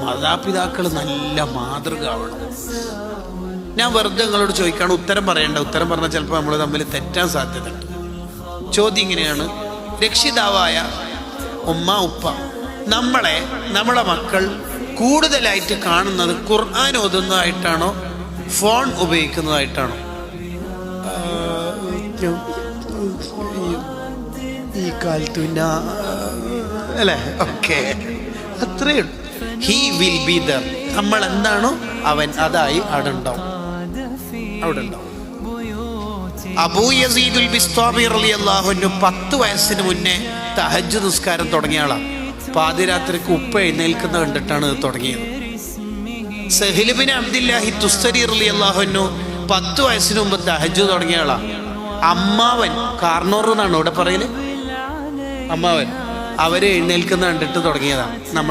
മാതാപിതാക്കൾ നല്ല മാതൃക ആവണം. ഞാൻ വെറുതെ നിങ്ങളോട് ചോദിക്കാണ്, ഉത്തരം പറയണ്ട. ഉത്തരം പറഞ്ഞാൽ ചിലപ്പോൾ നമ്മൾ തമ്മിൽ തെറ്റാൻ സാധ്യതയുണ്ട്. ചോദ്യം ഇങ്ങനെയാണ്: രക്ഷിതാവായ ഉമ്മ ഉപ്പ നമ്മളെ മക്കൾ കൂടുതലായിട്ട് കാണുന്നത് ഖുർആൻ ഓതുന്നതായിട്ടാണോ ഫോൺ ഉപയോഗിക്കുന്നതായിട്ടാണോ? ഈ കാലത്ത് അല്ലേ? ഓക്കെ, അത്രയേ ഉള്ളൂ. He will be there. നമ്മൾ എന്താണോ അവൻ അതായി അവിടെ ഉണ്ടാവും. അബൂ യസീദുൽ ബിസ്താമി റളിയല്ലാഹു അൻഹു 10 വയസ്സിന് മുന്നേ തഹജ്ജുദ് നിസ്കാരം തുടങ്ങിയ ആളാണ്. പാതിരാത്രിക്ക് ഉപ്പ എഴുന്നേൽക്കുന്ന കണ്ടിട്ടാണ് ഇത് തുടങ്ങിയത്. സഹീൽ ബിൻ അബ്ദുല്ലാഹി തുസ്തരി റളിയല്ലാഹു അൻഹു 10 വയസ്സിന് മുമ്പ് തഹജ്ജുദ് തുടങ്ങിയ ആളാണ്. അമ്മാവൻ കാർണോർ എന്നാണ് ഇവിടെ പറയല്. അമ്മാവൻ അവരെ എഴുന്നേൽക്കുന്ന കണ്ടിട്ട് തുടങ്ങിയതാണ്. നമ്മൾ